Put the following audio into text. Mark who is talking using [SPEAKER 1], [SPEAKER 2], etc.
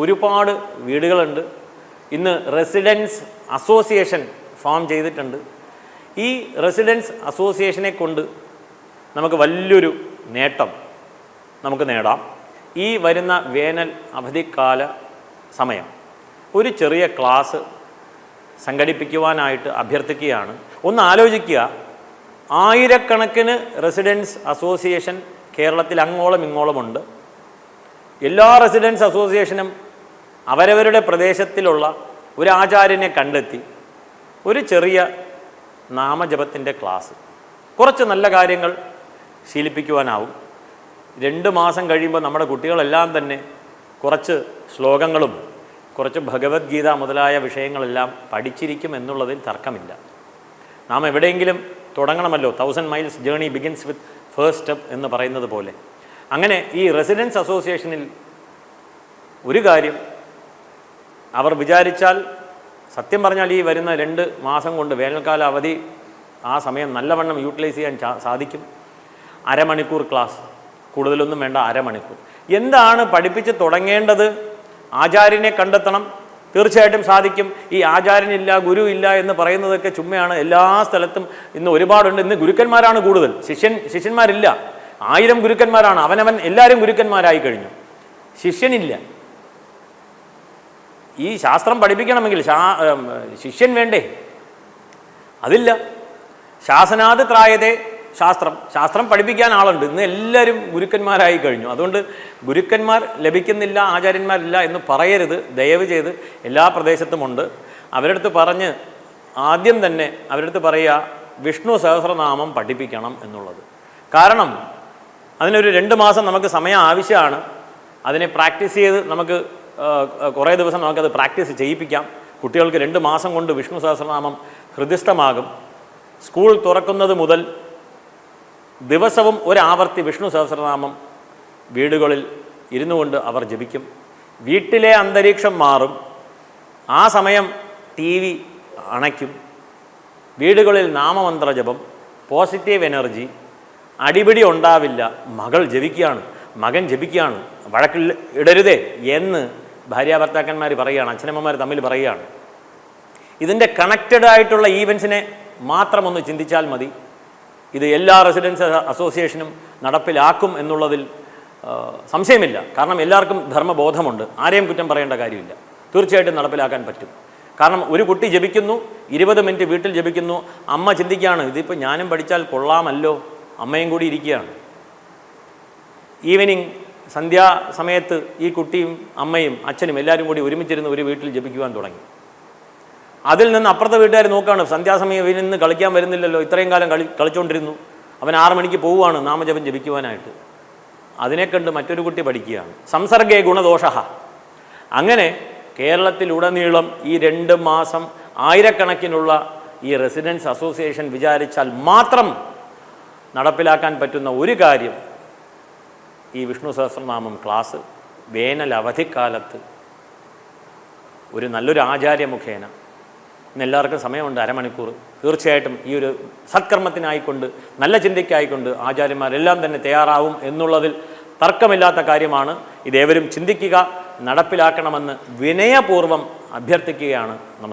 [SPEAKER 1] ഒരുപാട് വീടുകളുണ്ട്. ഇന്ന് റെസിഡൻസ് അസോസിയേഷൻ ഫോം ചെയ്തിട്ടുണ്ട്. ഈ റെസിഡൻസ് അസോസിയേഷനെ കൊണ്ട് നമുക്ക് വലിയൊരു നേട്ടം നമുക്ക് നേടാം. ഈ വരുന്ന വേനൽ അവധിക്കാല സമയം ഒരു ചെറിയ ക്ലാസ് സംഘടിപ്പിക്കുവാനായിട്ട് അഭ്യർത്ഥിക്കുകയാണ്. ഒന്ന് ആലോചിക്കുക, ആയിരക്കണക്കിന് റെസിഡൻസ് അസോസിയേഷൻ കേരളത്തിൽ അങ്ങോളം ഇങ്ങോളമുണ്ട്. എല്ലാ റെസിഡൻസ് അസോസിയേഷനും അവരവരുടെ പ്രദേശത്തിലുള്ള ഒരു ആചാര്യനെ കണ്ടെത്തി ഒരു ചെറിയ നാമജപത്തിൻ്റെ ക്ലാസ്, കുറച്ച് നല്ല കാര്യങ്ങൾ ശീലിപ്പിക്കുവാനാവും. 2 മാസം കഴിയുമ്പോൾ നമ്മുടെ കുട്ടികളെല്ലാം തന്നെ കുറച്ച് ശ്ലോകങ്ങളും കുറച്ച് ഭഗവത്ഗീത മുതലായ വിഷയങ്ങളെല്ലാം പഠിച്ചിരിക്കും എന്നുള്ളതിൽ തർക്കമില്ല. നാം എവിടെയെങ്കിലും തുടങ്ങണമല്ലോ. 1000 miles journey begins with first step എന്ന് പറയുന്നത് പോലെ. അങ്ങനെ ഈ റെസിഡൻസ് അസോസിയേഷനിൽ ഒരു കാര്യം അവർ വിചാരിച്ചാൽ, സത്യം പറഞ്ഞാൽ ഈ വരുന്ന 2 മാസം കൊണ്ട് വേനൽക്കാല അവധി ആ സമയം നല്ലവണ്ണം യൂട്ടിലൈസ് ചെയ്യാൻ സാധിക്കും. അരമണിക്കൂർ ക്ലാസ്, കൂടുതലൊന്നും വേണ്ട, അരമണിക്കൂർ. എന്താണ് പഠിപ്പിച്ച് തുടങ്ങേണ്ടത്? ആചാര്യനെ കണ്ടെത്തണം. തീർച്ചയായിട്ടും സാധിക്കും. ഈ ആചാര്യനില്ല, ഗുരു ഇല്ല എന്ന് പറയുന്നതൊക്കെ ചുമ്മയാണ്. എല്ലാ സ്ഥലത്തും ഇന്ന് ഒരുപാടുണ്ട്. ഇന്ന് ഗുരുക്കന്മാരാണ് കൂടുതൽ, ശിഷ്യന്മാരില്ല. 1000 ഗുരുക്കന്മാരാണ്. അവനവൻ എല്ലാവരും ഗുരുക്കന്മാരായി കഴിഞ്ഞു, ശിഷ്യനില്ല. ഈ ശാസ്ത്രം പഠിപ്പിക്കണമെങ്കിൽ ശിഷ്യൻ വേണ്ടേ? അതില്ല. ശാസനാത് ത്രായതേ ശാസ്ത്രം പഠിപ്പിക്കാൻ ആളുണ്ട്. ഇന്ന് എല്ലാവരും ഗുരുക്കന്മാരായി കഴിഞ്ഞു. അതുകൊണ്ട് ഗുരുക്കന്മാർ ലഭിക്കുന്നില്ല, ആചാര്യന്മാരില്ല എന്ന് പറയരുത്. ദയവ് ചെയ്ത് എല്ലാ പ്രദേശത്തുമുണ്ട്. അവരടുത്ത് പറഞ്ഞ് ആദ്യം തന്നെ അവരടുത്ത് പറയുക, വിഷ്ണു സഹസ്രനാമം പഠിപ്പിക്കണം എന്നുള്ളത്. കാരണം അതിനൊരു 2 മാസം നമുക്ക് സമയം ആവശ്യമാണ്. അതിനെ പ്രാക്ടീസ് ചെയ്ത് നമുക്ക് കുറേ ദിവസം നമുക്കത് പ്രാക്ടീസ് ചെയ്യിപ്പിക്കാം. കുട്ടികൾക്ക് 2 മാസം കൊണ്ട് വിഷ്ണു സഹസ്രനാമം ഹൃദിസ്ഥമാകും. സ്കൂൾ തുറക്കുന്നത് മുതൽ ദിവസവും ഒരാവർത്തി വിഷ്ണു സഹസ്രനാമം വീടുകളിൽ ഇരുന്നു കൊണ്ട് അവർ ജപിക്കും. വീട്ടിലെ അന്തരീക്ഷം മാറും. ആ സമയം TV അണയ്ക്കും. വീടുകളിൽ നാമമന്ത്ര ജപം, പോസിറ്റീവ് എനർജി, അടിപിടി ഉണ്ടാവില്ല. മകൾ ജപിക്കുകയാണ്, മകൻ ജപിക്കുകയാണ്, വഴക്കിൽ ഇടരുതേ എന്ന് ഭാര്യാഭർത്താക്കന്മാർ പറയുകയാണ്, അച്ഛനമ്മമാർ തമ്മിൽ പറയുകയാണ്. ഇതിൻ്റെ കണക്റ്റഡ് ആയിട്ടുള്ള ഈവൻസിനെ മാത്രം ഒന്ന് ചിന്തിച്ചാൽ മതി. ഇത് എല്ലാ റെസിഡൻസ് അസോസിയേഷനും നടപ്പിലാക്കും എന്നുള്ളതിൽ സംശയമില്ല. കാരണം എല്ലാവർക്കും ധർമ്മബോധമുണ്ട്. ആരെയും കുറ്റം പറയേണ്ട കാര്യമില്ല. തീർച്ചയായിട്ടും നടപ്പിലാക്കാൻ പറ്റും. കാരണം ഒരു കുട്ടി ജപിക്കുന്നു, 20 മിനിറ്റ് വീട്ടിൽ ജപിക്കുന്നു. അമ്മ ചിന്തിക്കുകയാണ്, ഇതിപ്പോൾ ഞാനും പഠിച്ചാൽ കൊള്ളാമല്ലോ, അമ്മയും കൂടി ഇരിക്കുകയാണ്. ഈവനിങ് സന്ധ്യാസമയത്ത് ഈ കുട്ടിയും അമ്മയും അച്ഛനും എല്ലാവരും കൂടി ഒരുമിച്ചിരുന്ന് ഒരു വീട്ടിൽ ജപിക്കുവാൻ തുടങ്ങി. അതിൽ നിന്ന് അപ്പുറത്തെ വീട്ടുകാർ നോക്കുകയാണ്, സന്ധ്യാസമയം ഇവനിന്ന് കളിക്കാൻ വരുന്നില്ലല്ലോ, ഇത്രയും കാലം കളിച്ചുകൊണ്ടിരുന്നു, അവൻ 6 മണിക്ക് പോവുകയാണ് നാമജപം ജപിക്കുവാനായിട്ട്. അതിനെ കണ്ട് മറ്റൊരു കുട്ടി പഠിക്കുകയാണ്. സംസർഗേ ഗുണദോഷ. അങ്ങനെ കേരളത്തിലുടനീളം ഈ 2 മാസം ആയിരക്കണക്കിനുള്ള ഈ റെസിഡൻസ് അസോസിയേഷൻ വിചാരിച്ചാൽ മാത്രം നടപ്പിലാക്കാൻ പറ്റുന്ന ഒരു കാര്യം ഈ വിഷ്ണു സഹസ്രനാമം ക്ലാസ് വേനൽ അവധിക്കാലത്ത് ഒരു നല്ലൊരു ആചാര്യ മുഖേന. ഇന്ന് എല്ലാവർക്കും സമയമുണ്ട്, അരമണിക്കൂർ. തീർച്ചയായിട്ടും ഈ ഒരു സത്കർമ്മത്തിനായിക്കൊണ്ട്, നല്ല ചിന്തയ്ക്കായിക്കൊണ്ട് ആചാര്യന്മാരെല്ലാം തന്നെ തയ്യാറാവും എന്നുള്ളതിൽ തർക്കമില്ലാത്ത കാര്യമാണ്. ഇതേവരും ചിന്തിക്കുക, നടപ്പിലാക്കണമെന്ന് വിനയപൂർവ്വം അഭ്യർത്ഥിക്കുകയാണ്. നമസ്കാരം.